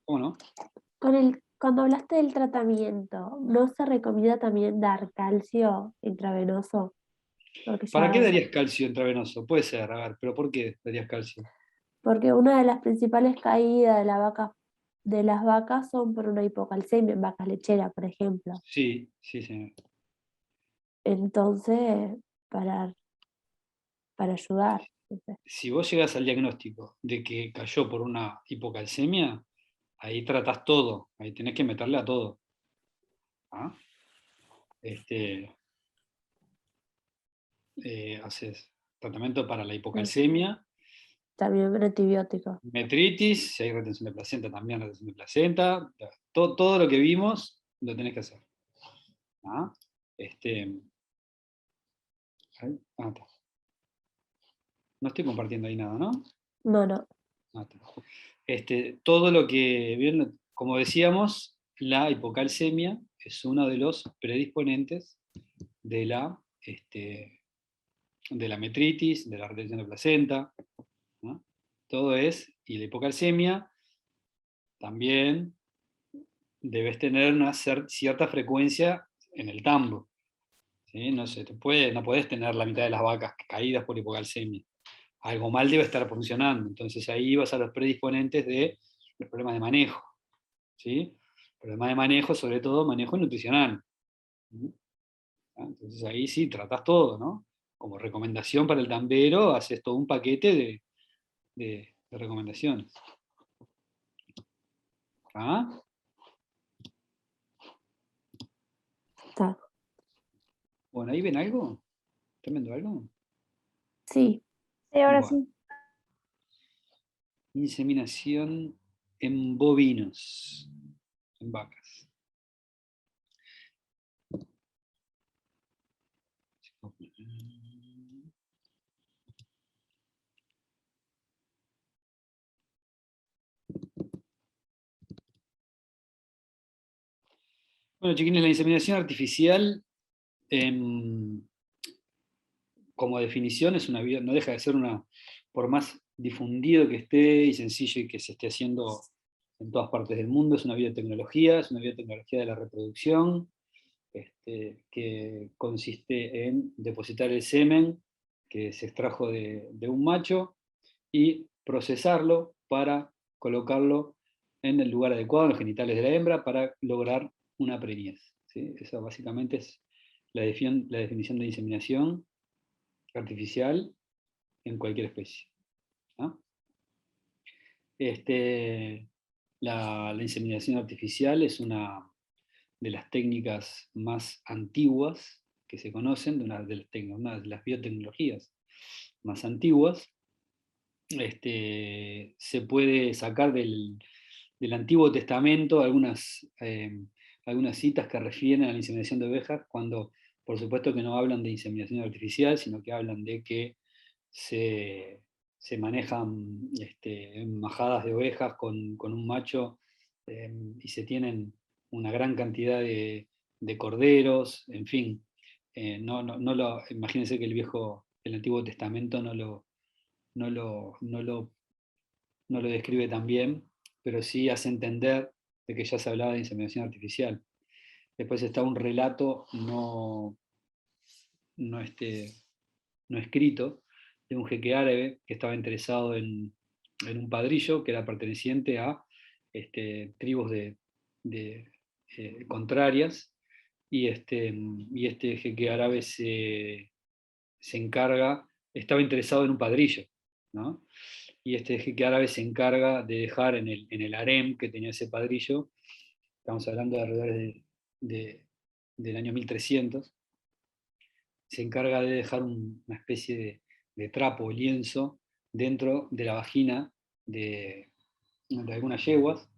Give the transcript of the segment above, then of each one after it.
¿Cómo no? Cuando hablaste del tratamiento, ¿no se recomienda también dar calcio intravenoso? Porque ¿Para qué ya, darías calcio intravenoso? Puede ser, a ver, pero ¿por qué darías calcio? porque una de las principales caídas de las vacas son por una hipocalcemia en vacas lecheras, por ejemplo. Sí, sí, señor. Entonces, para, para ayudar. No sé. Si vos llegas al diagnóstico de que cayó por una hipocalcemia, ahí tratás todo, ahí tenés que meterle a todo. ¿Ah? Este, haces tratamiento para la Sí. hipocalcemia, También un antibiótico. metritis, si hay retención de placenta, también retención de placenta, todo lo que vimos lo tenés que hacer. ¿Ah? Este, está. No estoy compartiendo ahí nada, ¿no? No, no. Está. Todo lo que vieron, como decíamos, la hipocalcemia es uno de los predisponentes de de la metritis, de la retención de placenta, ¿no? Todo es, y la hipocalcemia también debes tener una cierta frecuencia en el tambo, ¿sí? No se te puede, no puedes tener la mitad de las vacas caídas por hipocalcemia. Algo mal debe estar funcionando. Entonces ahí vas a los predisponentes de los problemas de manejo, ¿sí? Problemas de manejo, sobre todo manejo nutricional. ¿Sí? Entonces ahí sí, tratás todo, ¿no? Como recomendación para el tambero, haces todo un paquete de recomendaciones. ¿Ah? Está. Bueno, ¿ahí ven algo? ¿Están viendo algo? Sí, Sí, ahora Bueno, sí. inseminación en bovinos, en vacas. Bueno, chiquines, la inseminación artificial, em, como definición, es una vida, no deja de ser una, por más difundido que esté y sencillo y que se esté haciendo en todas partes del mundo, es una biotecnología, es una biotecnología de la reproducción, que consiste en depositar el semen que se extrajo de un macho y procesarlo para colocarlo en el lugar adecuado, en los genitales de la hembra, para lograr una preñez. ¿Sí? Esa básicamente es la definición de inseminación artificial en cualquier especie. ¿No? Este, la inseminación artificial es una de las técnicas más antiguas que se conocen, una de las biotecnologías más antiguas. Se puede sacar del Antiguo Testamento algunas citas que refieren a la inseminación de ovejas, cuando por supuesto que no hablan de inseminación artificial, sino que hablan de que se, se manejan majadas de ovejas con un macho, y se tienen una gran cantidad de corderos, en fin. Imagínense que el Antiguo Testamento no lo describe tan bien, pero sí hace entender de que ya se hablaba de inseminación artificial. Después está un relato no, este, no escrito de un jeque árabe que estaba interesado en un padrillo que era perteneciente a tribus contrarias, y este jeque árabe se encarga, estaba interesado en un padrillo, ¿no? Y este jeque árabe se encarga de dejar en el harem que tenía ese padrillo, estamos hablando de alrededor del año 1300, se encarga de dejar una especie de trapo o lienzo dentro de la vagina de algunas yeguas,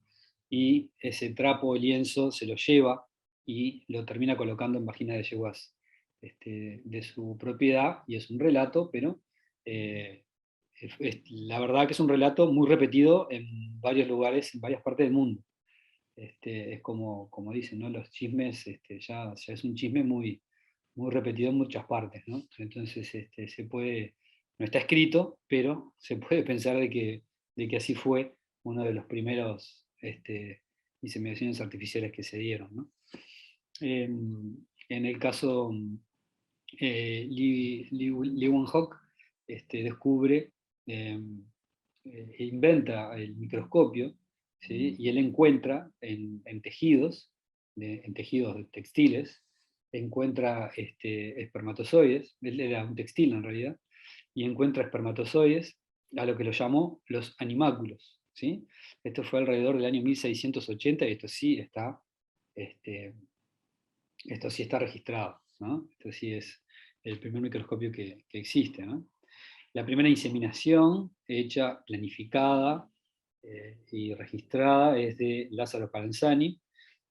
y ese trapo o lienzo se lo lleva y lo termina colocando en vagina de yeguas de su propiedad, y es un relato, pero eh, la verdad que es un relato muy repetido en varios lugares, en varias partes del mundo. Es como dicen, ¿no? Los chismes, ya es un chisme muy repetido en muchas partes, ¿no? Entonces, no está escrito, pero se puede pensar de que así fue uno de los primeros inseminaciones artificiales que se dieron, ¿no? En el caso Lee Won-Hock descubre, inventa el microscopio, ¿sí? Y él encuentra en tejidos, en tejidos textiles, encuentra espermatozoides, él era un textil en realidad, y encuentra espermatozoides a lo que lo llamó los animáculos, ¿sí? Esto fue alrededor del año 1680 y este, esto sí está registrado, ¿no? Esto sí es el primer microscopio que existe, ¿no? La primera inseminación hecha, planificada y registrada es de Lázaro Calanzani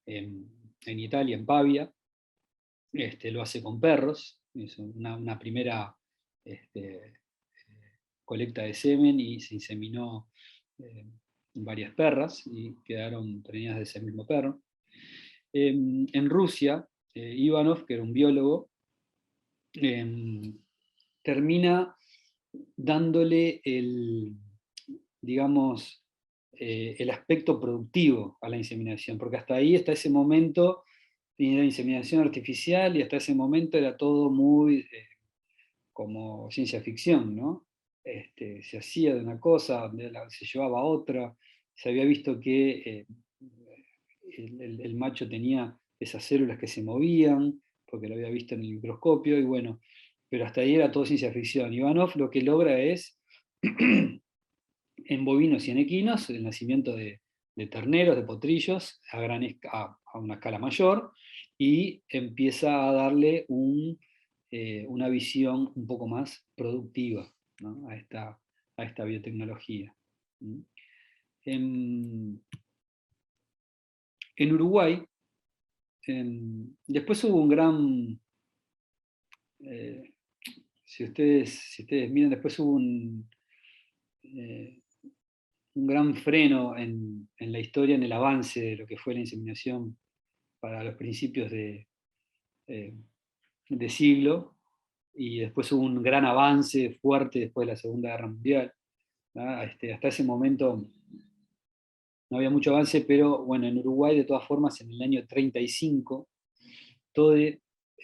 en Italia, en Pavia. Lo hace con perros, es una primera colecta de semen y se inseminó varias perras y quedaron preñadas de ese mismo perro. En Rusia, Ivanov, que era un biólogo, termina dándole digamos, el aspecto productivo a la inseminación, porque hasta ese momento, tenía la inseminación artificial y hasta ese momento era todo muy como ciencia ficción, ¿no? Se hacía de una cosa, se llevaba a otra, se había visto que el macho tenía esas células que se movían, porque lo había visto en el microscopio, y bueno, pero hasta ahí era todo ciencia ficción. Ivanov lo que logra es, en bovinos y en equinos, el nacimiento de terneros, de potrillos, a una escala mayor, y empieza a darle una visión un poco más productiva, ¿no? a esta biotecnología. ¿Mm? En Uruguay, después hubo un gran, eh, si ustedes miran, después hubo un gran freno en la historia, en el avance de lo que fue la inseminación para los principios eh, de siglo, y después hubo un gran avance fuerte después de la Segunda Guerra Mundial, ¿no? Hasta ese momento no había mucho avance, pero bueno, en Uruguay de todas formas en el año 35, el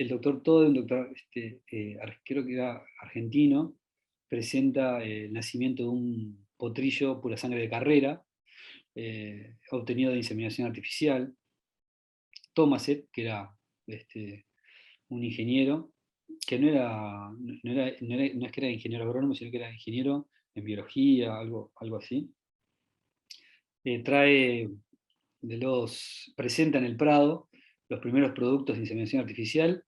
doctor Tode, un doctor creo que era argentino, presenta el nacimiento de un potrillo pura sangre de carrera, obtenido de inseminación artificial. Tomaset, que era un ingeniero, que no es que era ingeniero agrónomo, sino que era ingeniero en biología, algo así, presenta en el Prado los primeros productos de inseminación artificial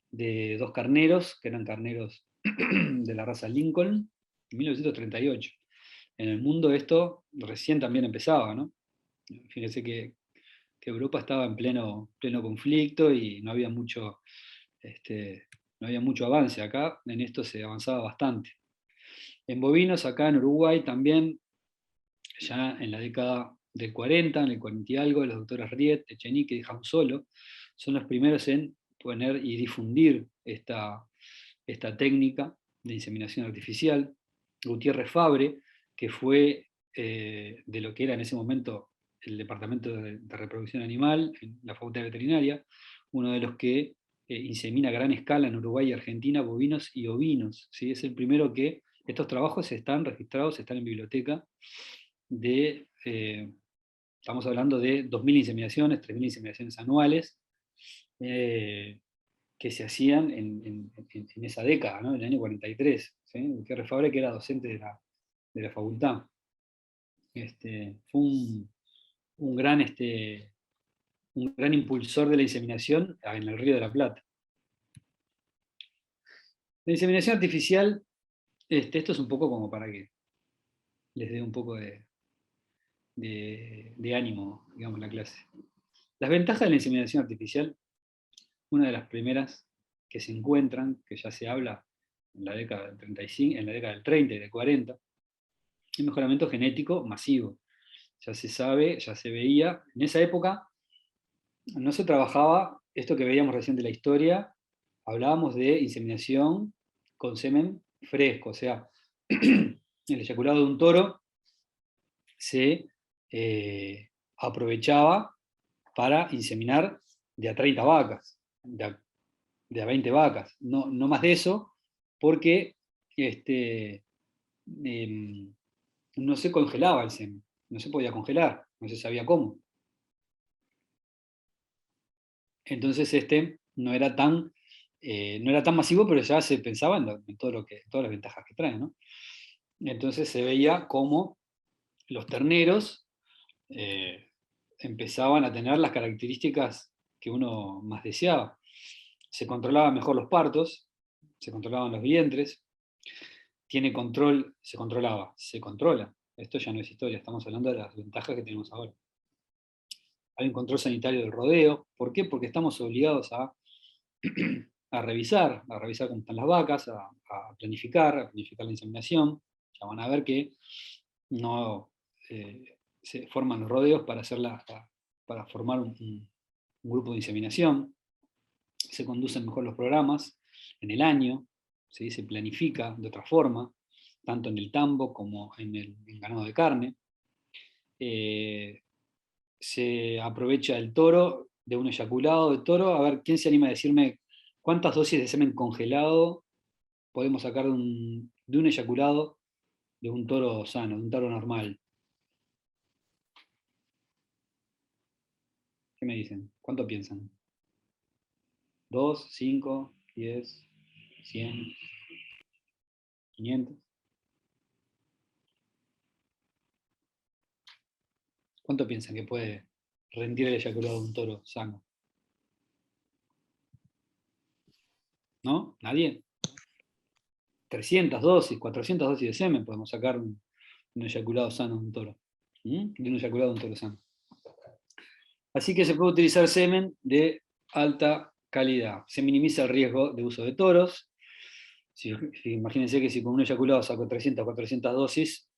de 2 carneros, que eran carneros de la raza Lincoln, en 1938. En el mundo esto recién también empezaba, ¿no? Fíjense que Europa estaba en pleno conflicto y no había mucho avance. Acá en esto se avanzaba bastante. En bovinos, acá en Uruguay también, ya en la década del 40, en el 40 y algo, los doctores Riet, Echenique y Jausolo son los primeros en poner y difundir esta técnica de inseminación artificial. Gutiérrez Fabre, que fue de lo que era en ese momento el Departamento de Reproducción Animal en la Facultad de Veterinaria, uno de los que insemina a gran escala en Uruguay y Argentina bovinos y ovinos. ¿Sí? Es el primero que estos trabajos están registrados, están en biblioteca, estamos hablando de 2.000 inseminaciones, 3.000 inseminaciones anuales, que se hacían en esa década, ¿no? En el año 43. ¿Sí? Gutiérrez Fabre, que era docente de la facultad. Fue un gran impulsor de la inseminación en el Río de la Plata. La inseminación artificial, esto es un poco como para que les dé un poco de ánimo, digamos, la clase. Las ventajas de la inseminación artificial, una de las primeras que se encuentran, que ya se habla en la década del 35, en la década del 30 y del 40, el mejoramiento genético masivo. Ya se sabe, ya se veía. En esa época no se trabajaba esto que veíamos recién de la historia, hablábamos de inseminación con semen fresco, o sea, el eyaculado de un toro se aprovechaba para inseminar de a 30 vacas, de a 20 vacas, no más de eso, porque no se congelaba el semen, no se podía congelar, no se sabía cómo. Entonces no era tan masivo, pero ya se pensaba en todas las ventajas que trae, ¿no? Entonces se veía cómo los terneros empezaban a tener las características que uno más deseaba. Se controlaban mejor los partos, se controlaban los vientres, se controla. Esto ya no es historia, estamos hablando de las ventajas que tenemos ahora. Hay un control sanitario del rodeo. ¿Por qué? Porque estamos obligados a revisar cómo están las vacas, a planificar la inseminación. Ya van a ver que no se forman los rodeos para formar un grupo de inseminación. Se conducen mejor los programas en el año, ¿sí? Se planifica de otra forma, tanto en el tambo como en el ganado de carne. Se aprovecha el toro, de un eyaculado de toro. A ver, ¿quién se anima a decirme cuántas dosis de semen congelado podemos sacar de un eyaculado de un toro sano, de un toro normal? ¿Qué me dicen? ¿Cuánto piensan? ¿2, 5, 10, 100, 500? ¿Cuánto piensan que puede rendir el eyaculado de un toro sano? ¿No? ¿Nadie? 300 dosis, 400 dosis de semen podemos sacar un eyaculado sano de un toro. De un eyaculado de un toro sano. Así que se puede utilizar semen de alta calidad. Se minimiza el riesgo de uso de toros. Imagínense que si con un eyaculado saco 300 o 400 dosis,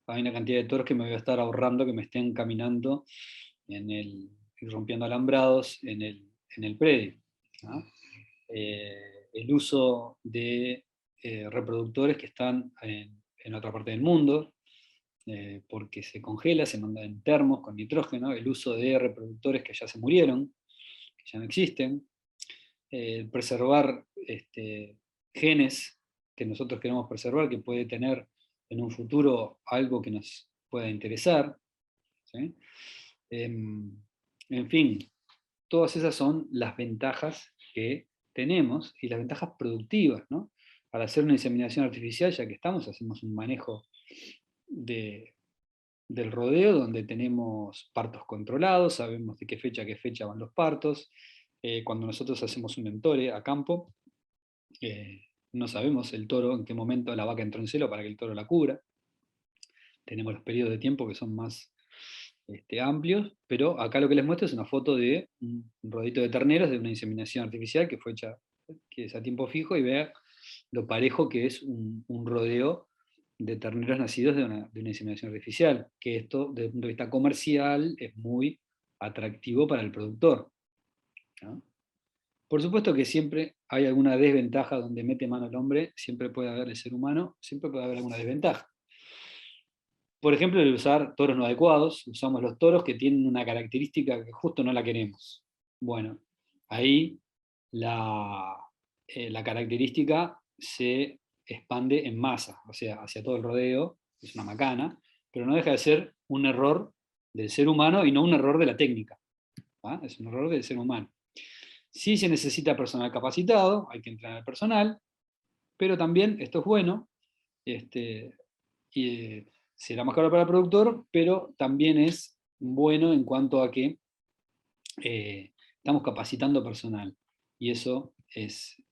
hay una cantidad de toros que me voy a estar ahorrando que me estén caminando y rompiendo alambrados en el predio, ¿no? El uso de reproductores que están en otra parte del mundo, porque se congela, se manda en termos con nitrógeno, el uso de reproductores que ya se murieron, que ya no existen, preservar genes que nosotros queremos preservar, que puede tener en un futuro algo que nos pueda interesar, ¿sí? En fin, todas esas son las ventajas que tenemos y las ventajas productivas, ¿no? Para hacer una inseminación artificial, ya que hacemos un manejo del rodeo donde tenemos partos controlados, sabemos de qué fecha a qué fecha van los partos. Cuando nosotros hacemos un entore a campo, no sabemos el toro en qué momento la vaca entró en celo para que el toro la cubra. Tenemos los periodos de tiempo que son más amplios, pero acá lo que les muestro es una foto de un rodito de terneros de una inseminación artificial que fue hecha, que es a tiempo fijo, y vea lo parejo que es un rodeo de terneros nacidos de una inseminación artificial, que esto desde el punto de vista comercial es muy atractivo para el productor, ¿no? Por supuesto que siempre hay alguna desventaja donde mete mano el hombre, siempre puede haber el ser humano, siempre puede haber alguna desventaja. Por ejemplo, el usar toros no adecuados, usamos los toros que tienen una característica que justo no la queremos. Bueno, ahí la característica se expande en masa, o sea, hacia todo el rodeo, es una macana, pero no deja de ser un error del ser humano y no un error de la técnica, ¿va? Es un error del ser humano. Sí se necesita personal capacitado, hay que entrenar al personal, pero también, esto es bueno, y será más caro para el productor, pero también es bueno en cuanto a que estamos capacitando personal, y eso es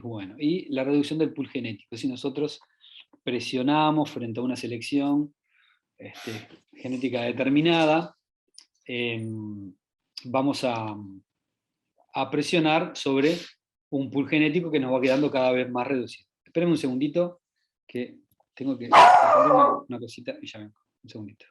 bueno. Y la reducción del pool genético, si nosotros presionamos frente a una selección genética determinada, vamos a presionar sobre un pool genético que nos va quedando cada vez más reducido. Espérenme un segundito, que tengo que atender una cosita y ya vengo. Un segundito.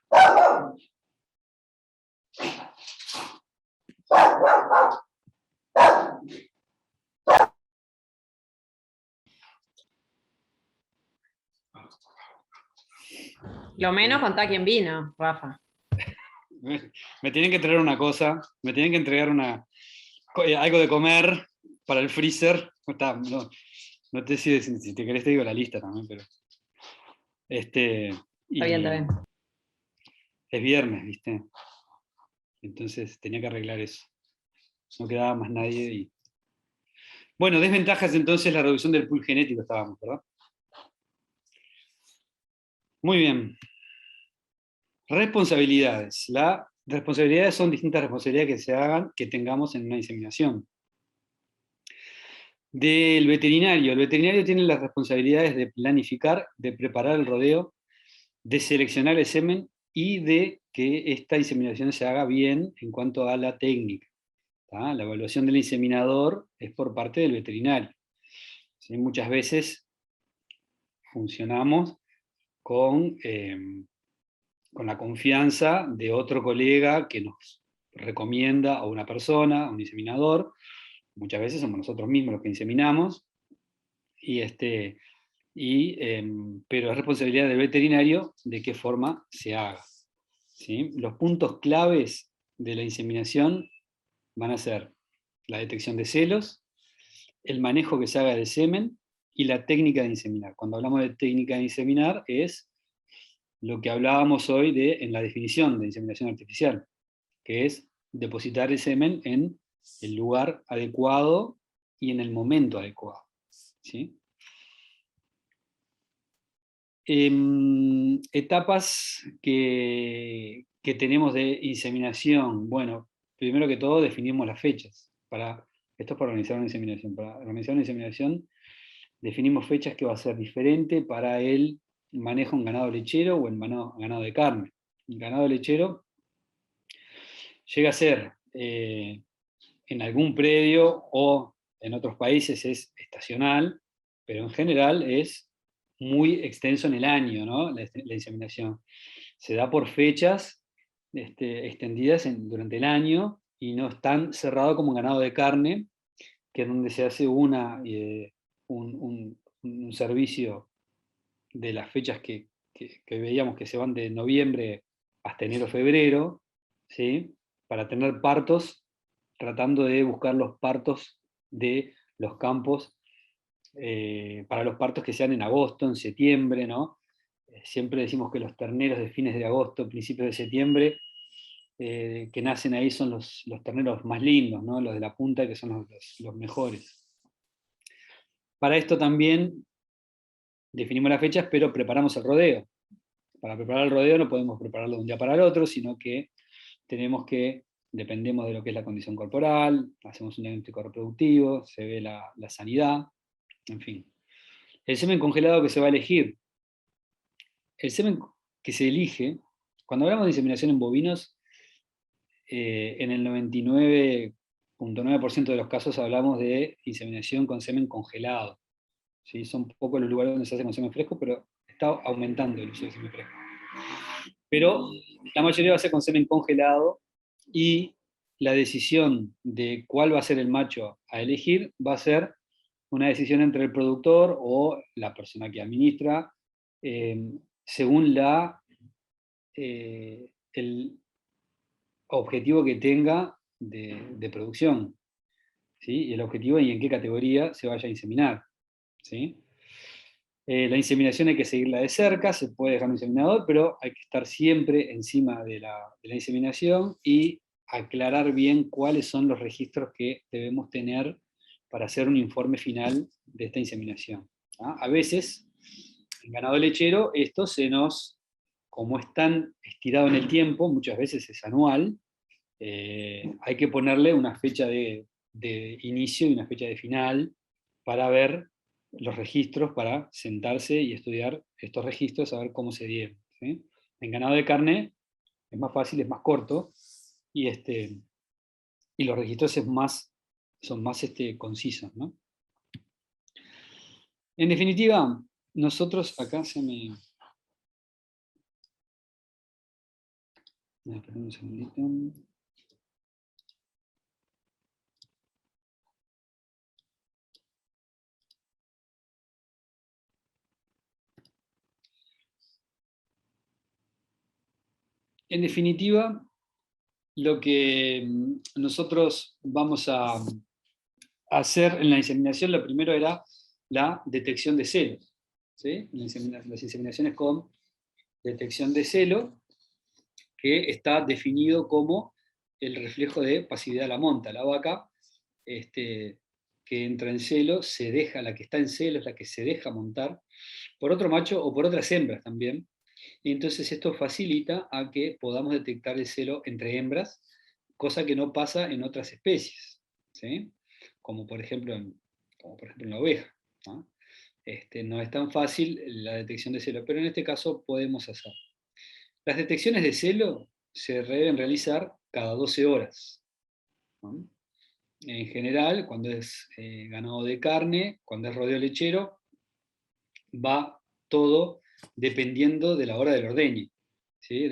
Lo menos contá quién vino, Rafa. me tienen que traer una cosa, me tienen que entregar algo de comer para el freezer. No te sé si te querés te digo la lista también, pero. Está bien, está bien. Es viernes, ¿viste? Entonces tenía que arreglar eso. No quedaba más nadie. Bueno, desventajas entonces la reducción del pool genético estábamos, ¿verdad? Muy bien. Responsabilidades. Las responsabilidades son distintas responsabilidades que tengamos en una inseminación. Del veterinario. El veterinario tiene las responsabilidades de planificar, de preparar el rodeo, de seleccionar el semen y de que esta inseminación se haga bien en cuanto a la técnica. ¿Tá? La evaluación del inseminador es por parte del veterinario. ¿Sí? Muchas veces funcionamos con la confianza de otro colega que nos recomienda a una persona, a un inseminador. Muchas veces somos nosotros mismos los que inseminamos, pero es responsabilidad del veterinario de qué forma se haga. ¿Sí? Los puntos claves de la inseminación van a ser la detección de celos, el manejo que se haga del semen y la técnica de inseminar. Cuando hablamos de técnica de inseminar es lo que hablábamos hoy en la definición de inseminación artificial, que es depositar el semen en el lugar adecuado y en el momento adecuado. ¿Sí? Etapas que tenemos de inseminación. Bueno, primero que todo definimos las fechas. Esto es para organizar una inseminación. Para organizar una inseminación definimos fechas que va a ser diferente para el manejo en ganado lechero o en ganado de carne. El ganado lechero llega a ser en algún predio o en otros países es estacional, pero en general es muy extenso en el año, ¿no? La inseminación. Se da por fechas extendidas durante el año y no es tan cerrado como un ganado de carne, que es donde se hace un servicio de las fechas que veíamos que se van de noviembre hasta enero-febrero, ¿sí? Para tener partos, tratando de buscar los partos de los campos, para los partos que sean en agosto, en septiembre, ¿no? Siempre decimos que los terneros de fines de agosto, principios de septiembre, que nacen ahí son los terneros más lindos, ¿no? Los de la punta, que son los mejores. Para esto también definimos las fechas, pero preparamos el rodeo. Para preparar el rodeo no podemos prepararlo de un día para el otro, sino que dependemos de lo que es la condición corporal, hacemos un diagnóstico reproductivo, se ve la sanidad, en fin. El semen congelado que se va a elegir. El semen que se elige, cuando hablamos de inseminación en bovinos, en el 99,9% de los casos hablamos de inseminación con semen congelado. ¿Sí? Son pocos los lugares donde se hace con semen fresco, pero está aumentando el uso de semen fresco. Pero la mayoría va a ser con semen congelado y la decisión de cuál va a ser el macho a elegir va a ser una decisión entre el productor o la persona que administra, según el objetivo que tenga de producción, ¿sí? Y el objetivo y en qué categoría se vaya a inseminar, ¿sí? La inseminación hay que seguirla de cerca, se puede dejar un inseminador, pero hay que estar siempre encima de la inseminación y aclarar bien cuáles son los registros que debemos tener para hacer un informe final de esta inseminación. ¿Ah? A veces, en ganado lechero, esto como es tan estirado en el tiempo, muchas veces es anual, hay que ponerle una fecha de inicio y una fecha de final para ver los registros, para sentarse y estudiar estos registros, a ver cómo se dieron. ¿Sí? En ganado de carne es más fácil, es más corto, y los registros son más concisos, ¿no? En definitiva, nosotros acá se me... Esperen un segundito. En definitiva, lo que nosotros vamos a hacer en la inseminación, lo primero era la detección de celos, ¿sí? Las inseminaciones con detección de celo, que está definido como el reflejo de pasividad a la monta. La vaca que entra en celo, la que está en celo es la que se deja montar por otro macho o por otras hembras también. Y entonces esto facilita a que podamos detectar el celo entre hembras, cosa que no pasa en otras especies, ¿sí? Como por ejemplo en la oveja, ¿no? No es tan fácil la detección de celo, pero en este caso podemos hacer. Las detecciones de celo se deben realizar cada 12 horas, ¿no? En general, cuando es ganado de carne, cuando es rodeo lechero, va todo dependiendo de la hora del ordeñe, ¿sí?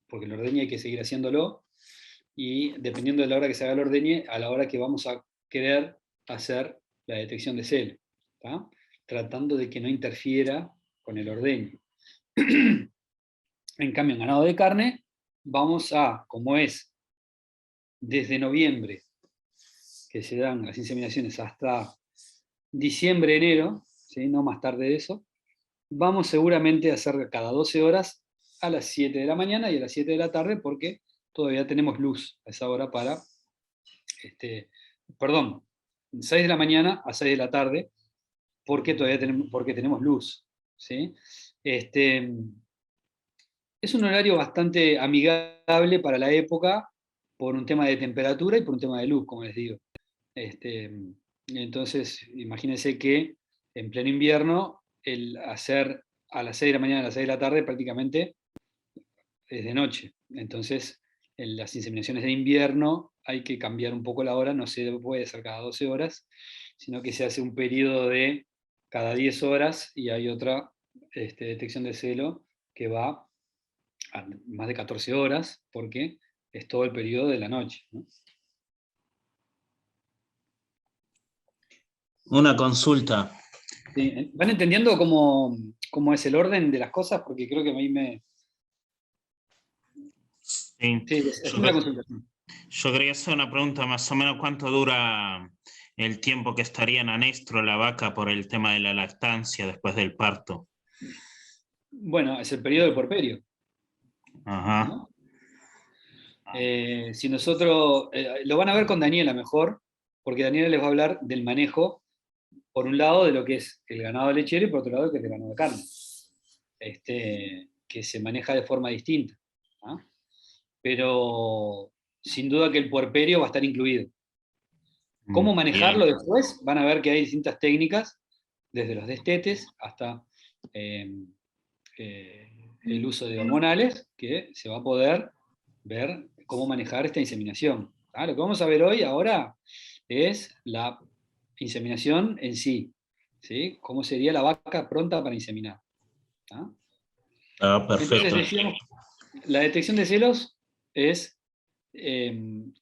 Porque el ordeñe hay que seguir haciéndolo, y dependiendo de la hora que se haga el ordeñe, a la hora que vamos a querer hacer la detección de celo, ¿tá? Tratando de que no interfiera con el ordeñe. En cambio, en ganado de carne, vamos a, como es desde noviembre, que se dan las inseminaciones, hasta diciembre, enero, ¿sí? No más tarde de eso, vamos seguramente a hacer cada 12 horas a las 7 de la mañana y a las 7 de la tarde, porque todavía tenemos luz a esa hora para, perdón, 6 de la mañana a 6 de la tarde, porque porque tenemos luz, ¿sí? Es un horario bastante amigable para la época, por un tema de temperatura y por un tema de luz, como les digo. Este, entonces, imagínense que en pleno invierno, el hacer a las 6 de la mañana, a las 6 de la tarde, prácticamente es de noche. Entonces, en las inseminaciones de invierno hay que cambiar un poco la hora, no se puede hacer cada 12 horas, sino que se hace un periodo de cada 10 horas, y hay otra detección de celo que va a más de 14 horas, porque es todo el periodo de la noche, ¿no? Una consulta. Sí, ¿van entendiendo cómo es el orden de las cosas? Porque creo que a mí me... Sí. Sí, es una consulta. Yo quería hacer una pregunta, más o menos cuánto dura el tiempo que estaría en anestro la vaca por el tema de la lactancia después del parto. Bueno, es el periodo del puerperio, Ajá. ¿no? Si nosotros, lo van a ver con Daniela mejor, porque Daniela les va a hablar del manejo, por un lado, de lo que es el ganado lechero, y por otro lado, que es el ganado de carne, que se maneja de forma distinta, ¿no? Pero sin duda que el puerperio va a estar incluido. ¿Cómo manejarlo Bien. después? Van a ver que hay distintas técnicas, desde los destetes hasta eh, el uso de hormonales, que se va a poder ver cómo manejar esta inseminación. ¿Ah? Lo que vamos a ver hoy, ahora, es la inseminación en sí, ¿sí? Cómo sería la vaca pronta para inseminar. ¿Ah? Ah, Entonces perfecto. decíamos, la detección de celos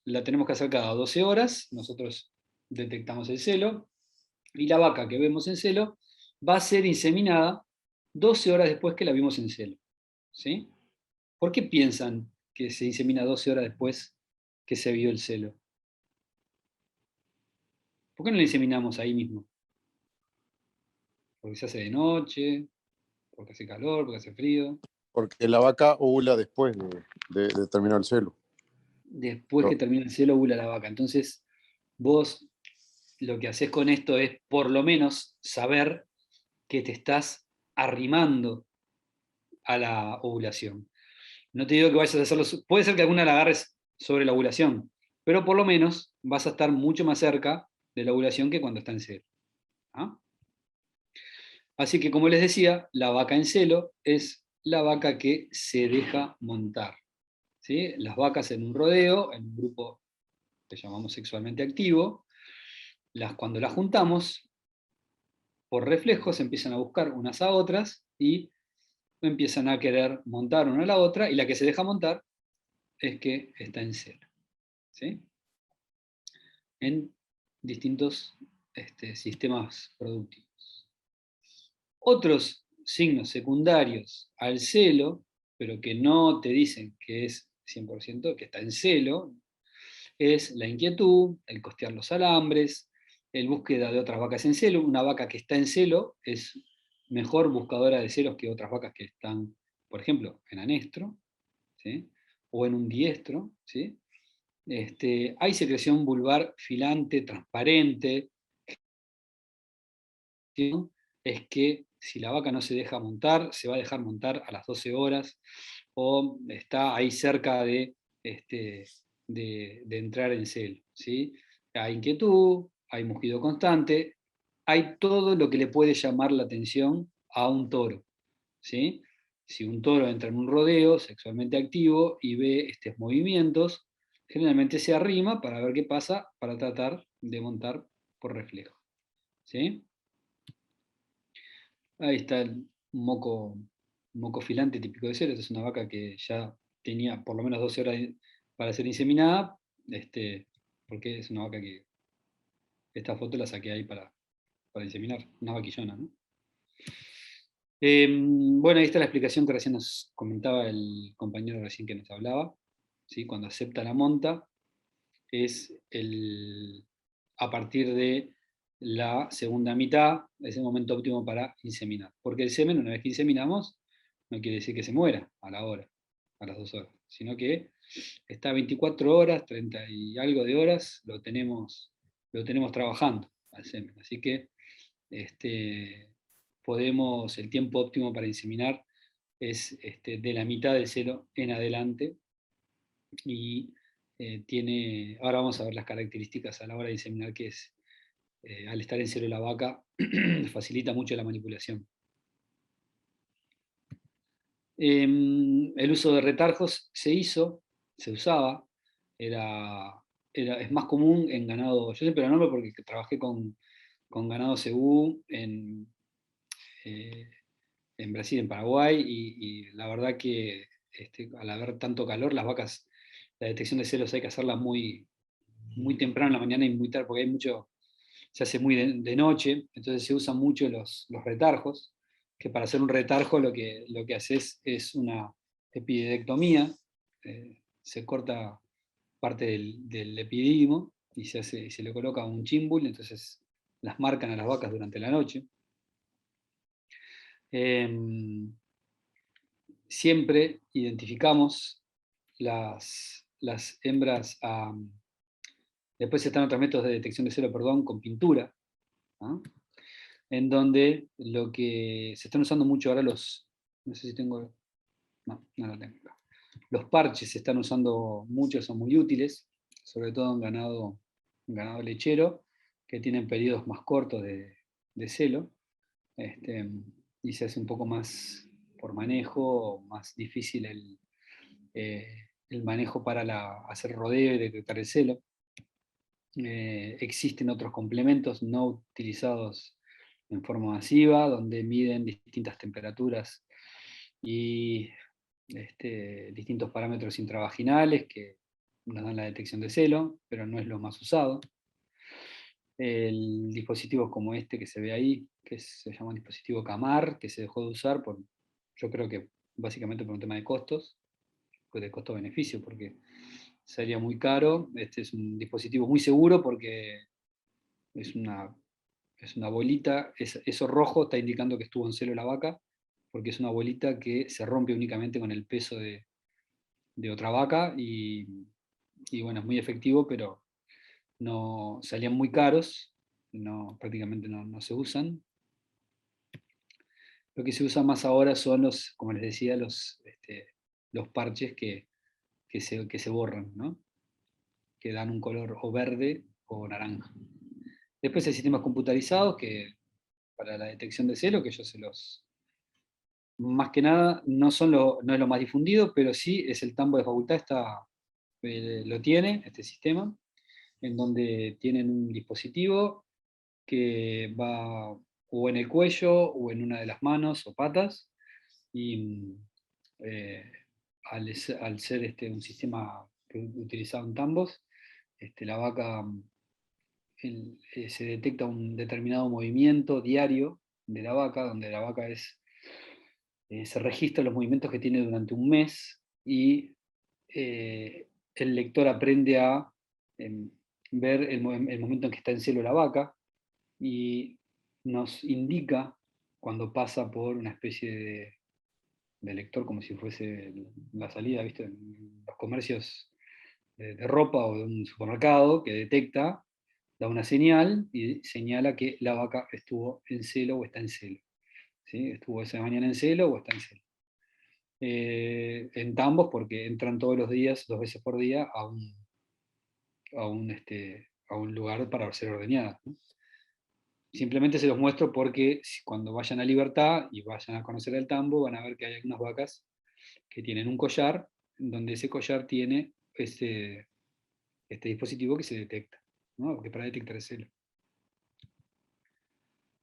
la tenemos que hacer cada 12 horas, nosotros detectamos el celo, y la vaca que vemos en celo va a ser inseminada 12 horas después que la vimos en celo, ¿sí? ¿Por qué piensan que se insemina 12 horas después que se vio el celo? ¿Por qué no la inseminamos ahí mismo? Porque se hace de noche, porque hace calor, porque hace frío. Porque la vaca ovula después de terminar el celo. Después que termina el celo, ovula la vaca. Entonces, vos lo que haces con esto es, por lo menos, saber que te estás arrimando a la ovulación. No te digo que vayas a hacerlo, puede ser que alguna la agarres sobre la ovulación, pero por lo menos vas a estar mucho más cerca de la ovulación que cuando está en celo. ¿Ah? Así que, como les decía, la vaca en celo es la vaca que se deja montar, ¿sí? Las vacas en un rodeo, en un grupo que llamamos sexualmente activo, cuando las juntamos, por reflejos empiezan a buscar unas a otras y empiezan a querer montar una a la otra, y la que se deja montar es que está en celo, ¿sí? En distintos sistemas productivos. Otros signos secundarios al celo, pero que no te dicen que es 100%, que está en celo, es la inquietud, el costear los alambres, el búsqueda de otras vacas en celo. Una vaca que está en celo es mejor buscadora de celos que otras vacas que están, por ejemplo, en anestro, ¿sí? O en un diestro, ¿sí? Hay secreción vulvar filante, transparente. Es que si la vaca no se deja montar, se va a dejar montar a las 12 horas, o está ahí cerca de entrar en celo, ¿sí? Hay inquietud, hay mugido constante, hay todo lo que le puede llamar la atención a un toro, ¿sí? Si un toro entra en un rodeo sexualmente activo y ve estos movimientos, generalmente se arrima para ver qué pasa, para tratar de montar por reflejo, ¿sí? Ahí está el moco filante típico de celo. Esta es una vaca que ya tenía por lo menos 12 horas para ser inseminada, porque es una vaca que esta foto la saqué ahí para inseminar, una vaquillona, ¿no? Bueno, ahí está la explicación que recién nos comentaba el compañero recién que nos hablaba, ¿sí? Cuando acepta la monta, es a partir de la segunda mitad, es el momento óptimo para inseminar. Porque el semen, una vez que inseminamos, no quiere decir que se muera a la hora, a las 2 horas, sino que está 24 horas, 30 y algo de horas, lo tenemos trabajando al semen. Así que el tiempo óptimo para inseminar es de la mitad del celo en adelante, y ahora vamos a ver las características a la hora de inseminar, que es, al estar en celo la vaca, facilita mucho la manipulación. El uso de retarjos se usaba, es más común en ganado, yo siempre lo nombro porque trabajé con ganado cebú en Brasil, en Paraguay, y la verdad que al haber tanto calor, las vacas, la detección de celos hay que hacerla muy, muy temprano en la mañana y muy tarde, porque se hace muy de noche, entonces se usan mucho los retarjos, que para hacer un retarjo lo que haces es una epididectomía, se corta parte del epididimo y se le coloca un chimbul, entonces las marcan a las vacas durante la noche. Siempre identificamos las hembras, después están otros métodos de detección de celo, perdón, con pintura, ¿no? En donde lo que se están usando mucho ahora no sé si tengo, no lo tengo acá. Los parches se están usando mucho, son muy útiles, sobre todo en ganado lechero, que tienen periodos más cortos de celo, y se hace un poco más por manejo, más difícil el manejo para hacer rodeo y detectar el celo. Existen otros complementos no utilizados en forma masiva, donde miden distintas temperaturas y distintos parámetros intravaginales que nos dan la detección de celo, pero no es lo más usado. El dispositivo como este que se ve ahí, que se llama un dispositivo CAMAR, que se dejó de usar yo creo que básicamente por un tema de costos, pues de costo-beneficio, porque sería muy caro. Este es un dispositivo muy seguro porque es una bolita, eso rojo está indicando que estuvo en celo la vaca, porque es una bolita que se rompe únicamente con el peso de otra vaca, y bueno, es muy efectivo, pero no salían muy caros, prácticamente no se usan. Lo que se usa más ahora son como les decía, los parches que se borran, ¿no? Que dan un color o verde o naranja. Después hay sistemas computarizados que para la detección de celo, que yo más que nada, no es lo más difundido, pero sí es el tambo de facultad, lo tiene, este sistema, en donde tienen un dispositivo que va o en el cuello o en una de las manos o patas, y eh, al ser un sistema utilizado en tambos, la vaca, se detecta un determinado movimiento diario de la vaca, donde la vaca se registra los movimientos que tiene durante un mes, y el lector aprende a ver el momento en que está en celo la vaca, y nos indica cuando pasa por una especie de lector, como si fuese la salida, ¿viste? En los comercios de ropa o de un supermercado, que detecta, da una señal y señala que la vaca estuvo en celo o está en celo. ¿Sí? Estuvo esa mañana en celo o está en celo. En tambos, porque entran todos los días, 2 veces por día, a un lugar para ser ordeñadas, ¿no? Simplemente se los muestro porque cuando vayan a Libertad y vayan a conocer el tambo, van a ver que hay algunas vacas que tienen un collar, donde ese collar tiene este dispositivo que se detecta, ¿no? Que para detectar el celo,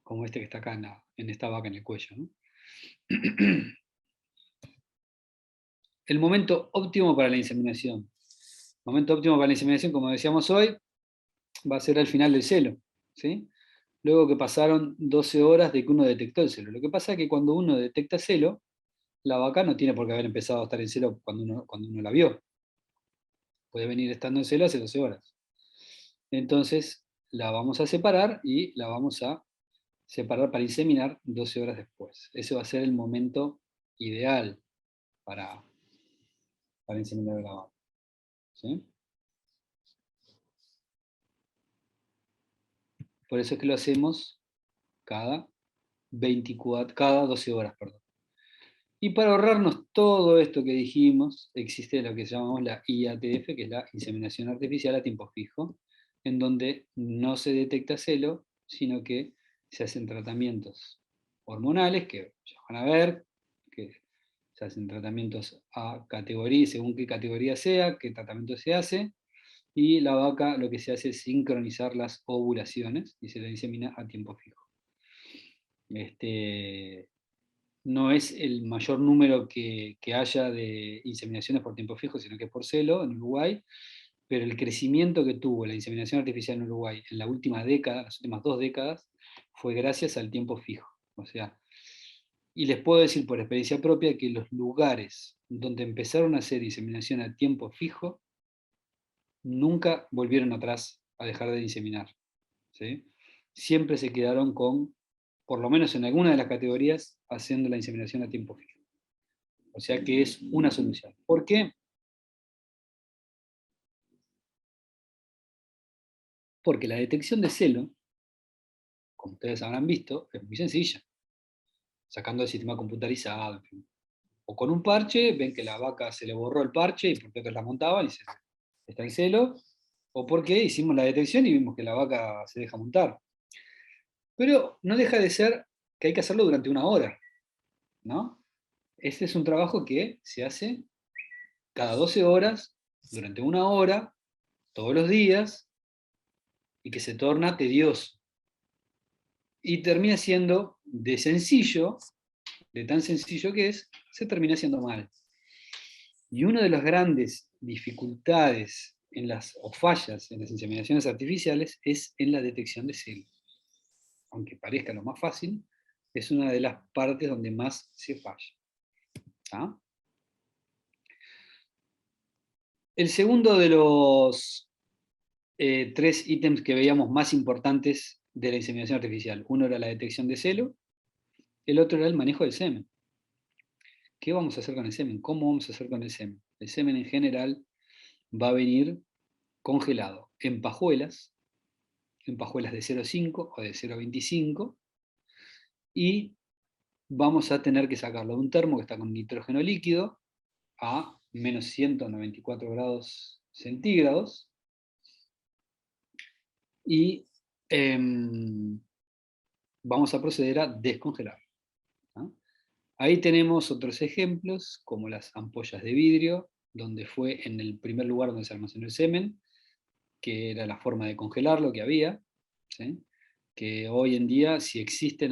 como este que está acá en esta vaca en el cuello, ¿no? El momento óptimo para la inseminación. El momento óptimo para la inseminación, como decíamos hoy, va a ser al final del celo, ¿sí? Luego que pasaron 12 horas de que uno detectó el celo. Lo que pasa es que cuando uno detecta celo, la vaca no tiene por qué haber empezado a estar en celo cuando uno la vio. Puede venir estando en celo hace 12 horas. Entonces, la vamos a separar y la vamos a separar para inseminar 12 horas después. Ese va a ser el momento ideal para inseminar la vaca, ¿sí? Por eso es que lo hacemos cada 12 horas, perdón. Y para ahorrarnos todo esto que dijimos, existe lo que llamamos la IATF, que es la inseminación artificial a tiempo fijo, en donde no se detecta celo, sino que se hacen tratamientos hormonales, que ya van a ver, que se hacen tratamientos a categoría, según qué categoría sea, qué tratamiento se hace, y la vaca lo que se hace es sincronizar las ovulaciones y se la insemina a tiempo fijo. No es el mayor número que haya de inseminaciones por tiempo fijo, sino que es por celo en Uruguay, pero el crecimiento que tuvo la inseminación artificial en Uruguay en la última década, las últimas 2 décadas, fue gracias al tiempo fijo. O sea, y les puedo decir por experiencia propia que los lugares donde empezaron a hacer inseminación a tiempo fijo nunca volvieron atrás a dejar de inseminar, ¿sí? Siempre se quedaron con, por lo menos en alguna de las categorías, haciendo la inseminación a tiempo fijo. O sea que es una solución. ¿Por qué? Porque la detección de celo, como ustedes habrán visto, es muy sencilla. Sacando el sistema computarizado, en fin. O con un parche, ven que la vaca se le borró el parche y por qué la montaban y está en celo. O porque hicimos la detección y vimos que la vaca se deja montar. Pero no deja de ser que hay que hacerlo durante 1 hora, ¿no? Este es un trabajo que se hace cada 12 horas, durante 1 hora, todos los días, y que se torna tedioso. Y termina siendo de sencillo, de tan sencillo que es, se termina siendo mal. Y una de las grandes dificultades o fallas en las inseminaciones artificiales es en la detección de celo. Aunque parezca lo más fácil, es una de las partes donde más se falla. ¿Ah? El segundo de los 3 ítems que veíamos más importantes de la inseminación artificial. Uno era la detección de celo, el otro era el manejo del semen. ¿Qué vamos a hacer con el semen? ¿Cómo vamos a hacer con el semen? El semen en general va a venir congelado en pajuelas de 0,5 o de 0,25, y vamos a tener que sacarlo de un termo que está con nitrógeno líquido a menos 194 grados centígrados, y vamos a proceder a descongelar, ¿no? Ahí tenemos otros ejemplos, como las ampollas de vidrio, donde fue en el primer lugar donde se almacenó el semen, que era la forma de congelarlo que había, ¿sí? Que hoy en día, si existen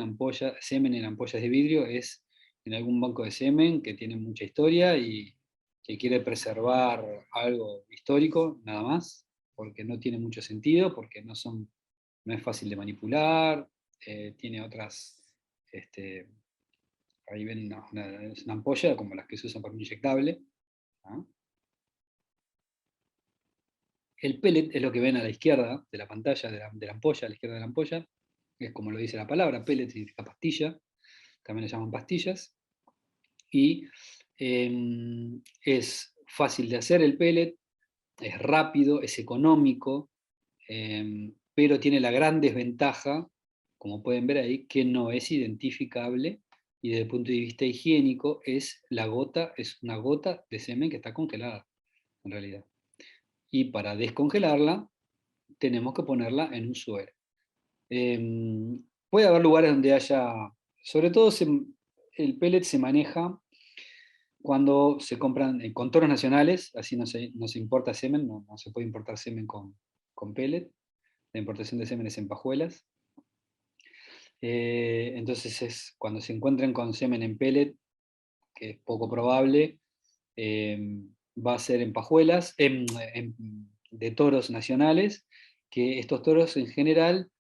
semen en ampollas de vidrio, es en algún banco de semen que tiene mucha historia y que quiere preservar algo histórico, nada más, porque no tiene mucho sentido, porque no es fácil de manipular, tiene otras, ahí ven es una ampolla como las que se usan para un inyectable, ¿no? El pellet es lo que ven a la izquierda de la pantalla, de la ampolla, a la izquierda de la ampolla, es como lo dice la palabra, pellet significa pastilla, también le llaman pastillas, y es fácil de hacer el pellet, es rápido, es económico, pero tiene la gran desventaja, como pueden ver ahí, que no es identificable y desde el punto de vista higiénico es una gota de semen que está congelada, en realidad. Y para descongelarla, tenemos que ponerla en un suero. Puede haber lugares donde haya, sobre todo el pellet se maneja cuando se compran con toros nacionales, así no se importa semen, no se puede importar semen con pellet, la importación de semen es en pajuelas. Entonces cuando se encuentren con semen en pellet, que es poco probable, va a ser en pajuelas, de toros nacionales, que estos toros en general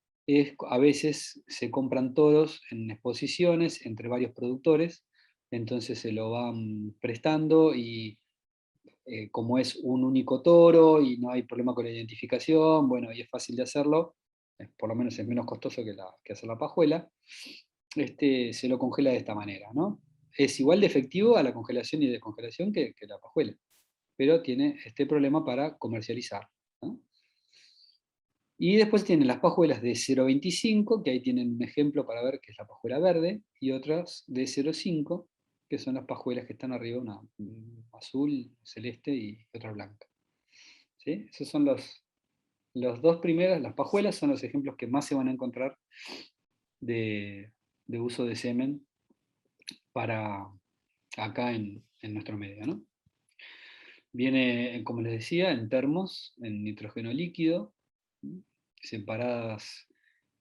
a veces se compran toros en exposiciones entre varios productores, entonces se lo van prestando y como es un único toro y no hay problema con la identificación, bueno, y es fácil de hacerlo, por lo menos es menos costoso que hacer la pajuela, se lo congela de esta manera, ¿no? Es igual de efectivo a la congelación y descongelación que la pajuela, pero tiene este problema para comercializar, ¿no? Y después tienen las pajuelas de 0,25, que ahí tienen un ejemplo para ver que es la pajuela verde, y otras de 0,5, que son las pajuelas que están arriba, una azul, celeste y otra blanca. ¿Sí? Esos son los dos primeros, las pajuelas son los ejemplos que más se van a encontrar de uso de semen para acá en nuestro medio, ¿no? Viene, como les decía, en termos, en nitrógeno líquido, separadas,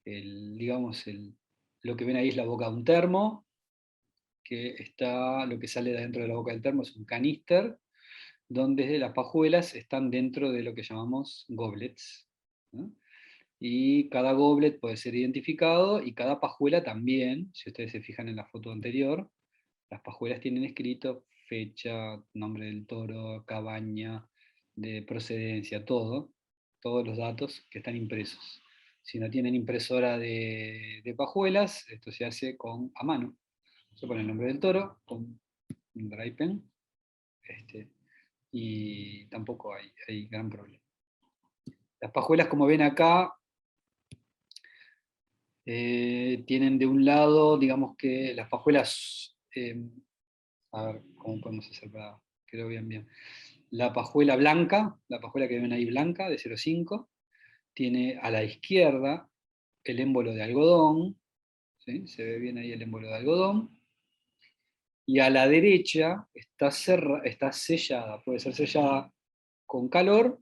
digamos, lo que ven ahí es la boca de un termo, lo que sale de dentro de la boca del termo es un caníster, donde las pajuelas están dentro de lo que llamamos goblets, ¿no? Y cada goblet puede ser identificado, y cada pajuela también, si ustedes se fijan en la foto anterior, las pajuelas tienen escrito fecha, nombre del toro, cabaña, de procedencia, todos los datos que están impresos. Si no tienen impresora de pajuelas, esto se hace a mano. Se pone el nombre del toro con un dry pen, y tampoco hay gran problema. Las pajuelas, como ven acá, tienen de un lado, digamos que las pajuelas, a ver, ¿cómo podemos hacer para que lo vean bien? La pajuela blanca, la pajuela que ven ahí blanca, de 0,5, tiene a la izquierda el émbolo de algodón, ¿sí? Se ve bien ahí el émbolo de algodón, y a la derecha está sellada, puede ser sellada con calor,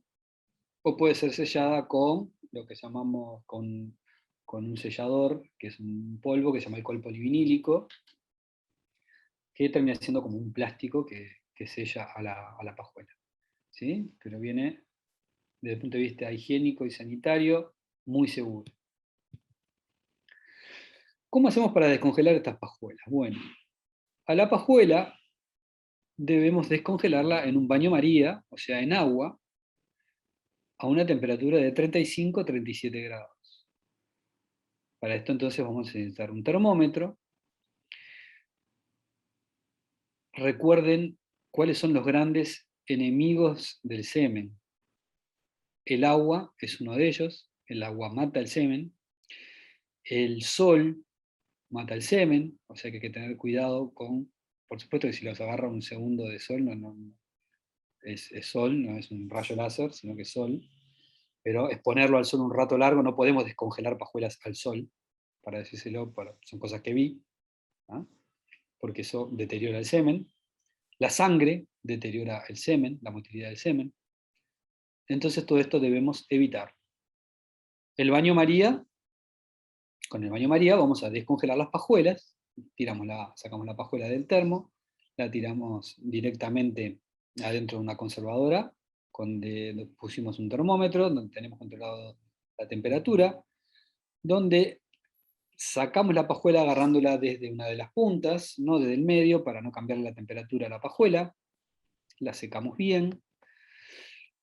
o puede ser sellada con lo que llamamos con un sellador, que es un polvo que se llama alcohol polivinílico, que termina siendo como un plástico que sella a la pajuela, ¿sí? Pero viene, desde el punto de vista higiénico y sanitario, muy seguro. ¿Cómo hacemos para descongelar estas pajuelas? Bueno, a la pajuela debemos descongelarla en un baño María, o sea, en agua, a una temperatura de 35-37 grados. Para esto entonces vamos a necesitar un termómetro. Recuerden cuáles son los grandes enemigos del semen. El agua es uno de ellos, el agua mata el semen. El sol mata el semen, o sea que hay que tener cuidado por supuesto que si los agarra un segundo de sol, es sol, no es un rayo láser, sino que es sol. Pero exponerlo al sol un rato largo, no podemos descongelar pajuelas al sol, para decírselo, son cosas que vi, ¿ah? Porque eso deteriora el semen. La sangre deteriora el semen, la motilidad del semen. Entonces todo esto debemos evitar. El baño María, con el baño María vamos a descongelar las pajuelas, sacamos la pajuela del termo, la tiramos directamente adentro de una conservadora, donde pusimos un termómetro, donde tenemos controlado la temperatura, donde sacamos la pajuela agarrándola desde una de las puntas, no desde el medio, para no cambiar la temperatura a la pajuela, la secamos bien,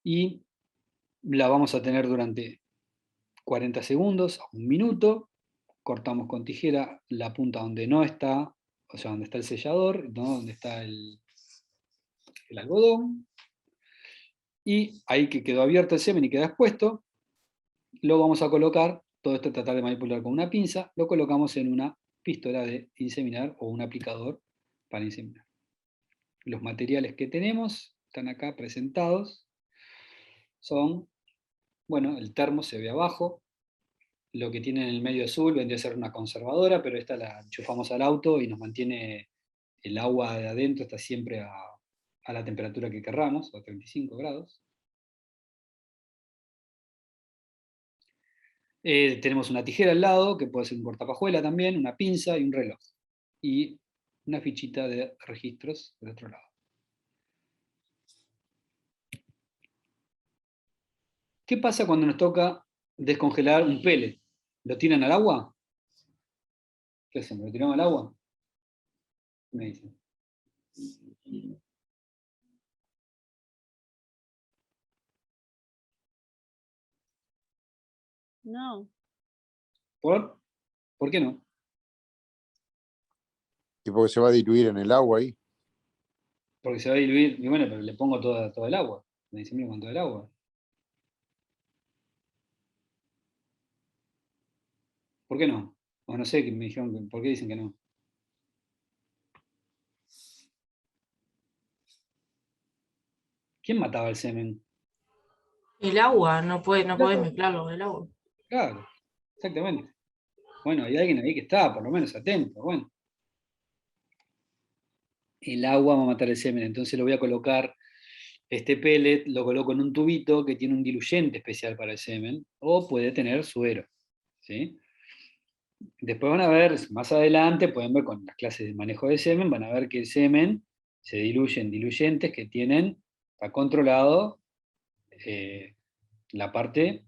y la vamos a tener durante 40 segundos a un minuto. Cortamos con tijera la punta donde no está, o sea, donde está el sellador, ¿no? Donde está el algodón. Y ahí que quedó abierto el semen y queda expuesto, lo vamos a colocar, todo esto tratar de manipular con una pinza, lo colocamos en una pistola de inseminar o un aplicador para inseminar. Los materiales que tenemos están acá presentados, son, bueno, el termo se ve abajo, lo que tiene en el medio azul vendría a ser una conservadora, pero esta la enchufamos al auto y nos mantiene el agua de adentro, está siempre a la temperatura que querramos, a 35 grados. Tenemos una tijera al lado, que puede ser un cortapajuela también, una pinza y un reloj. Y una fichita de registros del otro lado. ¿Qué pasa cuando nos toca descongelar un pellet? ¿Lo tiran al agua? ¿Qué hacemos? ¿Lo tiramos al agua? Me dicen. No. ¿Por qué no? Y porque se va a diluir en el agua ahí. Porque se va a diluir, y bueno, pero le pongo todo el agua. Me dicen, mira, con todo el agua. ¿Por qué no? O no sé, que me dijeron, ¿por qué dicen que no? ¿Quién mataba el semen? El agua, no podés Claro, mezclarlo con el agua. claro, exactamente. Bueno, hay alguien ahí que está, por lo menos atento, bueno. El agua va a matar el semen, entonces lo voy a colocar, este pellet lo coloco en un tubito que tiene un diluyente especial para el semen, o puede tener suero, ¿sí? Después van a ver, más adelante, pueden ver con las clases de manejo de semen, van a ver que el semen se diluye en diluyentes que tienen, está controlado la parte,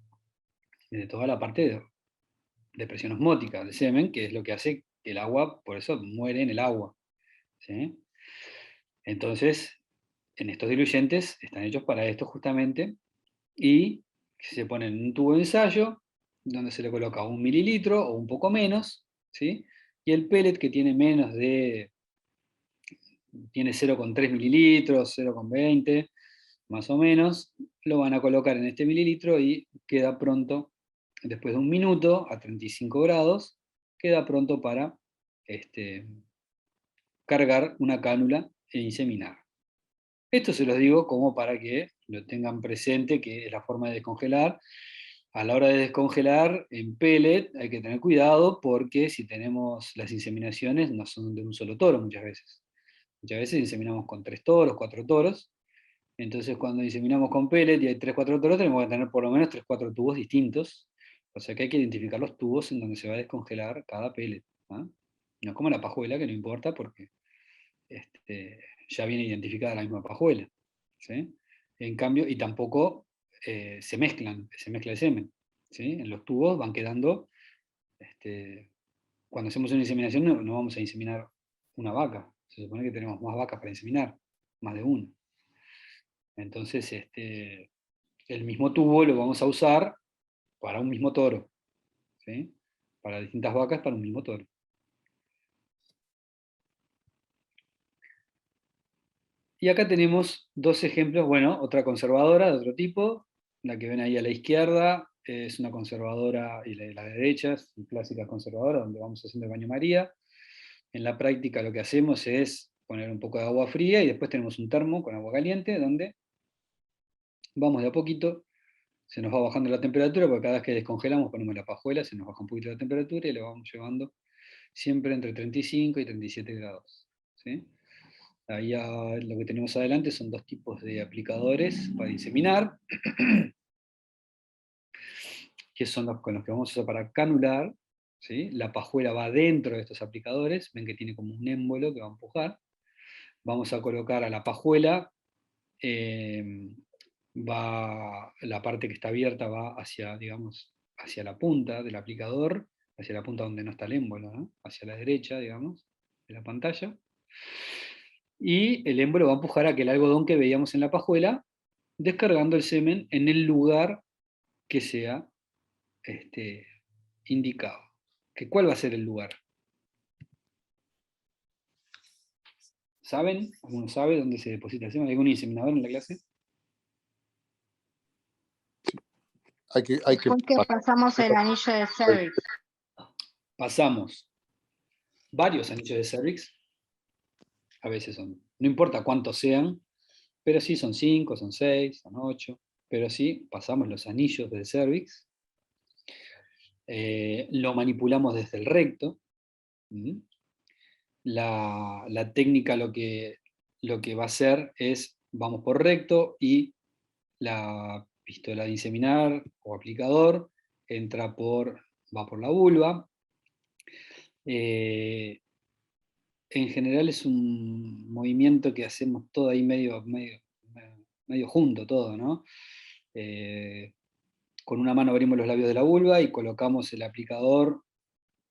de toda la parte de presión osmótica del semen, que es lo que hace que el agua, por eso muere en el agua, ¿sí? Entonces, en estos diluyentes están hechos para esto justamente, y se ponen en un tubo de ensayo, donde se le coloca 1 mililitro o un poco menos, ¿sí? Y el pellet que tiene menos de, tiene 0,3 mililitros, 0,20, más o menos, lo van a colocar en este mililitro y queda pronto, después de un minuto a 35 grados, queda pronto para cargar una cánula e inseminar. Esto se los digo como para que lo tengan presente, que es la forma de descongelar. A la hora de descongelar en pellet hay que tener cuidado porque si tenemos las inseminaciones no son de un solo toro muchas veces. Muchas veces inseminamos con 3 toros, 4 toros. Entonces cuando inseminamos con pellet y hay 3, 4 toros tenemos que tener por lo menos 3, 4 tubos distintos. O sea que hay que identificar los tubos en donde se va a descongelar cada pellet, ¿ah? No como la pajuela, que no importa porque ya viene identificada la misma pajuela, ¿sí? En cambio, y tampoco se mezcla el semen, ¿sí? En los tubos van quedando, cuando hacemos una inseminación no vamos a inseminar una vaca, se supone que tenemos más vacas para inseminar, más de una. Entonces, el mismo tubo lo vamos a usar para un mismo toro, ¿sí? Para distintas vacas para un mismo toro. Y acá tenemos dos ejemplos, bueno, otra conservadora de otro tipo, la que ven ahí a la izquierda es una conservadora y la derecha es una clásica conservadora donde vamos haciendo el baño María. En la práctica lo que hacemos es poner un poco de agua fría y después tenemos un termo con agua caliente donde vamos de a poquito, se nos va bajando la temperatura porque cada vez que descongelamos ponemos la pajuela, se nos baja un poquito la temperatura y le vamos llevando siempre entre 35 y 37 grados, ¿sí? Ahí lo que tenemos adelante son dos tipos de aplicadores para inseminar, que son los con los que vamos a usar para canular, ¿sí? La pajuela va dentro de estos aplicadores, ven que tiene como un émbolo que va a empujar. Vamos a colocar a la pajuela, la parte que está abierta va hacia, digamos, hacia la punta del aplicador, hacia la punta donde no está el émbolo, ¿no? Hacia la derecha, digamos, de la pantalla. Y el émbolo va a empujar a que el algodón que veíamos en la pajuela descargando el semen en el lugar que sea indicado. ¿Cuál va a ser el lugar? ¿Saben? ¿Alguno sabe dónde se deposita el semen? ¿Hay algún inseminador en la clase? Hay que Después que pasamos el anillo de cervix. Pasamos varios anillos de cervix, a veces son, no importa cuántos sean, pero sí son 5, son 6, son 8, pero sí pasamos los anillos del cervix, lo manipulamos desde el recto. La técnica lo que va a hacer es, vamos por recto y la pistola de inseminar o aplicador va por la vulva. En general es un movimiento que hacemos todo ahí medio junto todo, ¿no? Con una mano abrimos los labios de la vulva y colocamos el aplicador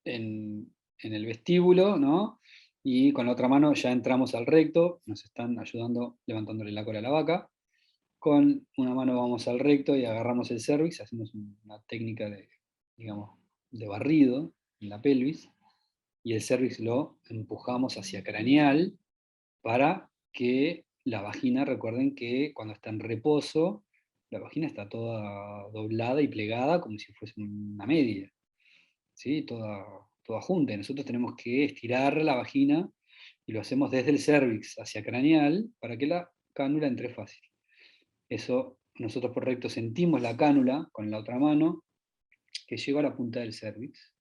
en el vestíbulo, ¿no? Y con la otra mano ya entramos al recto, nos están ayudando levantándole la cola a la vaca. Con una mano vamos al recto y agarramos el cervix, hacemos una técnica de barrido en la pelvis, y el cervix lo empujamos hacia craneal para que la vagina, recuerden que cuando está en reposo, la vagina está toda doblada y plegada como si fuese una media, ¿sí? toda junta. Y nosotros tenemos que estirar la vagina y lo hacemos desde el cervix hacia craneal para que la cánula entre fácil. Eso, nosotros por recto sentimos la cánula con la otra mano que llega a la punta del cervix.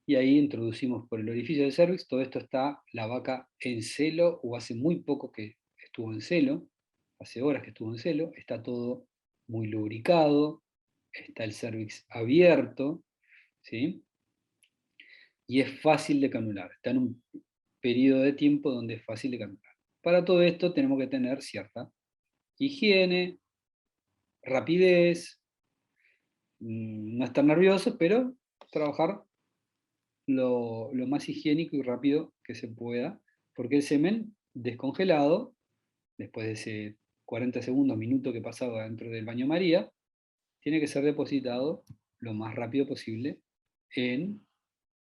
Y ahí introducimos por el orificio del cervix. Todo esto está la vaca en celo, o hace muy poco que estuvo en celo, hace horas que estuvo en celo, está todo muy lubricado, está el cervix abierto, ¿sí? Y es fácil de canular, está en un periodo de tiempo donde es fácil de canular. Para todo esto tenemos que tener cierta higiene, rapidez, no estar nerviosos, pero trabajar lo más higiénico y rápido que se pueda, porque el semen descongelado, después de ese 40 segundos, minuto que pasaba dentro del baño María, tiene que ser depositado lo más rápido posible en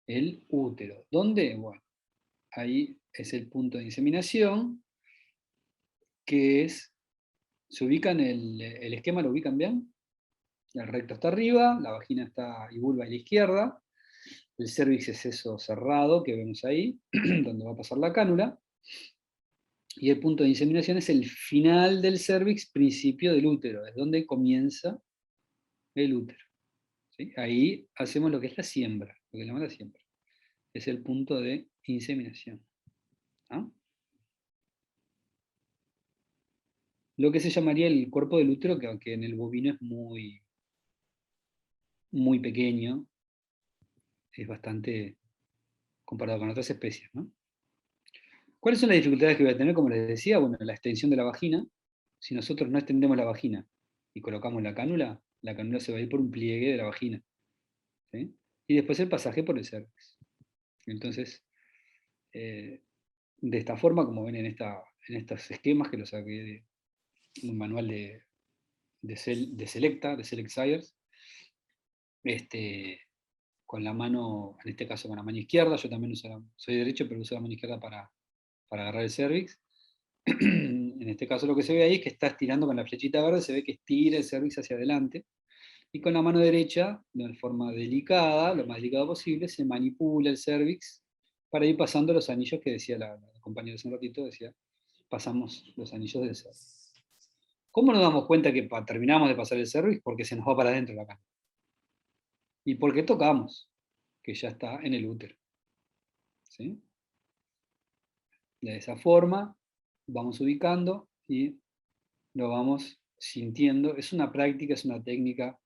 el útero. ¿Dónde? Bueno, ahí es el punto de inseminación, que se ubica en el esquema, ¿lo ubican bien? El recto está arriba, la vagina está y vulva a la izquierda, el cervix es eso cerrado que vemos ahí, donde va a pasar la cánula, y el punto de inseminación es el final del cervix, principio del útero, es donde comienza el útero. ¿Sí? Ahí hacemos lo que es la siembra, lo que llamamos la siembra. Es el punto de inseminación. ¿Ah? Lo que se llamaría el cuerpo del útero, que aunque en el bovino es muy, muy pequeño, es bastante comparado con otras especies, ¿no? ¿Cuáles son las dificultades que voy a tener? Como les decía, bueno, la extensión de la vagina. Si nosotros no extendemos la vagina y colocamos la cánula se va a ir por un pliegue de la vagina, ¿sí? Y después el pasaje por el cervix. Entonces, de esta forma, como ven en estos esquemas que los saqué de un manual de Selecta, de Select Sires, con la mano, en este caso con la mano izquierda, yo también soy derecho, pero uso la mano izquierda para agarrar el cervix. En este caso lo que se ve ahí es que está estirando con la flechita verde, se ve que estira el cervix hacia adelante, y con la mano derecha, de forma delicada, lo más delicado posible, se manipula el cervix para ir pasando los anillos que decía la compañera hace un ratito, decía, pasamos los anillos del cervix. ¿Cómo nos damos cuenta que terminamos de pasar el cervix? Porque se nos va para adentro la cánula. Y porque tocamos, que ya está en el útero. ¿Sí? De esa forma vamos ubicando y lo vamos sintiendo. Es una práctica, es una técnica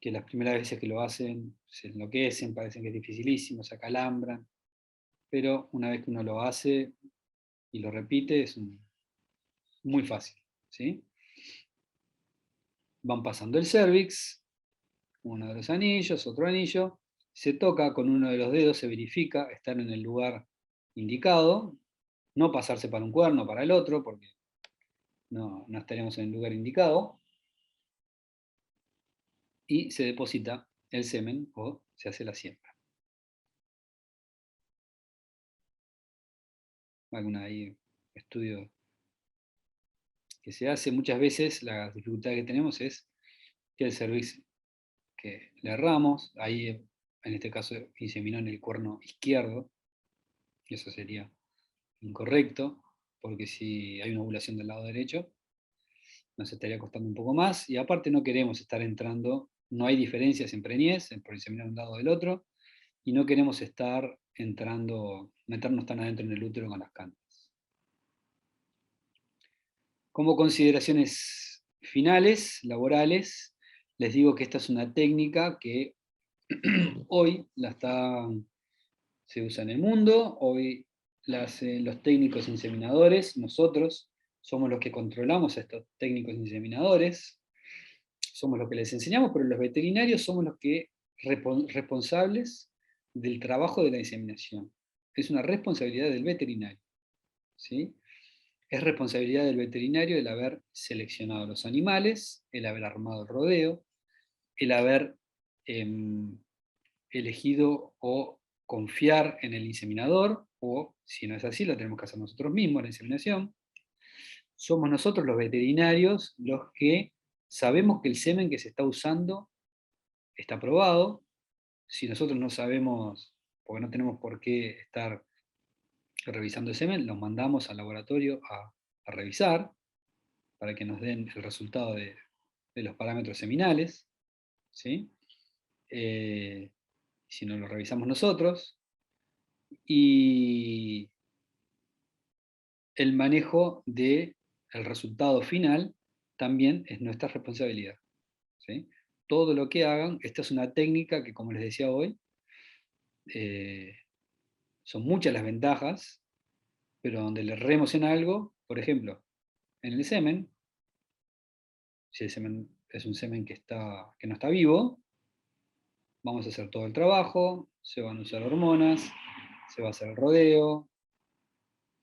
que las primeras veces que lo hacen se enloquecen, parecen que es dificilísimo, se acalambran, pero una vez que uno lo hace y lo repite es muy fácil. ¿Sí? Van pasando el cervix, uno de los anillos, otro anillo, se toca con uno de los dedos, se verifica estar en el lugar indicado, no pasarse para un cuerno o para el otro, porque no estaríamos en el lugar indicado, y se deposita el semen o se hace la siembra. Algún ahí estudio que se hace muchas veces, la dificultad que tenemos es que el cervix que le erramos, ahí en este caso inseminó en el cuerno izquierdo, y eso sería incorrecto, porque si hay una ovulación del lado derecho, nos estaría costando un poco más, y aparte no queremos estar entrando, no hay diferencias en preñez, por inseminar de un lado o del otro, y no queremos estar entrando, meternos tan adentro en el útero con las cantas. Como consideraciones finales, laborales, les digo que esta es una técnica que hoy se usa en el mundo, hoy la hacen los técnicos inseminadores, nosotros somos los que controlamos a estos técnicos inseminadores, somos los que les enseñamos, pero los veterinarios somos los que responsables del trabajo de la inseminación. Es una responsabilidad del veterinario, ¿sí? Es responsabilidad del veterinario el haber seleccionado los animales, el haber armado el rodeo, el haber elegido o confiar en el inseminador, o si no es así, lo tenemos que hacer nosotros mismos, la inseminación. Somos nosotros los veterinarios los que sabemos que el semen que se está usando está aprobado. Si nosotros no sabemos, porque no tenemos por qué estar revisando el semen, los mandamos al laboratorio a revisar, para que nos den el resultado de los parámetros seminales, ¿sí? Si no lo revisamos nosotros, y el manejo del resultado final también es nuestra responsabilidad, ¿sí? Todo lo que hagan, esta es una técnica que, como les decía hoy, son muchas las ventajas, pero donde le erremos en algo, por ejemplo, en el semen, si el semen es un semen que no está vivo, vamos a hacer todo el trabajo, se van a usar hormonas, se va a hacer el rodeo,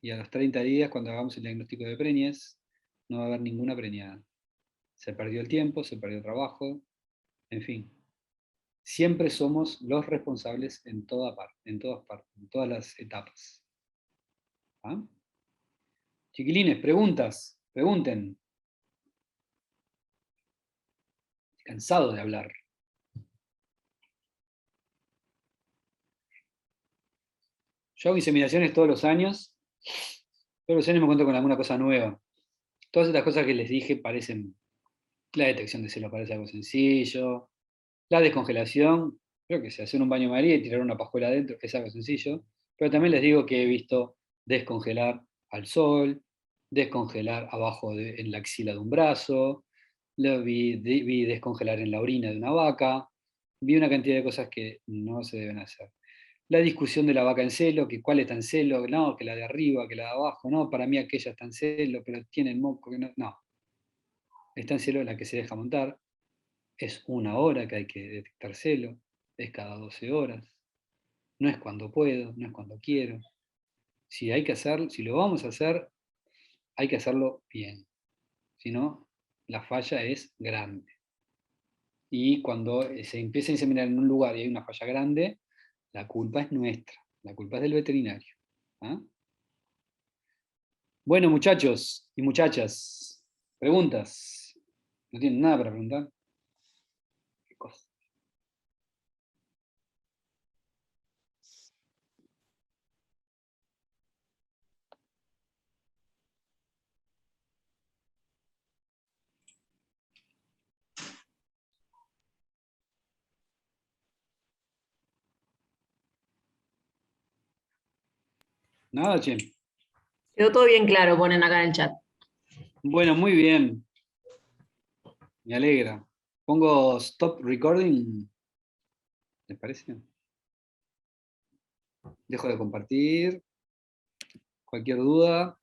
y a los 30 días, cuando hagamos el diagnóstico de preñez, no va a haber ninguna preñada. Se perdió el tiempo, se perdió el trabajo, en fin. Siempre somos los responsables en todas partes, en todas las etapas. ¿Ah? Chiquilines, preguntas, pregunten. Estoy cansado de hablar. Yo hago inseminaciones todos los años. Todos los años me encuentro con alguna cosa nueva. Todas estas cosas que les dije parecen, la detección de celos parece algo sencillo, la descongelación, creo que se hacer un baño María y tirar una pajuela adentro es algo sencillo, pero también les digo que he visto descongelar al sol, descongelar abajo en la axila de un brazo, lo vi descongelar en la orina de una vaca, vi una cantidad de cosas que no se deben hacer. La discusión de la vaca en celo, que cuál está en celo, no, que la de arriba, que la de abajo, no, para mí aquella está en celo, pero tiene el moco, que no. Está en celo la que se deja montar, es 1 hora que hay que detectar celo, es cada 12 horas, no es cuando puedo, no es cuando quiero. Si hay que hacerlo, si lo vamos a hacer, hay que hacerlo bien, si no, la falla es grande. Y cuando se empieza a inseminar en un lugar y hay una falla grande, la culpa es nuestra, la culpa es del veterinario. ¿Ah? Bueno, muchachos y muchachas, preguntas. ¿No tienen nada para preguntar? ¿Qué cosa? Nada, che. Quedó todo bien claro, ponen acá en el chat. Bueno, muy bien. Me alegra. Pongo stop recording. ¿Les parece? Dejo de compartir. Cualquier duda,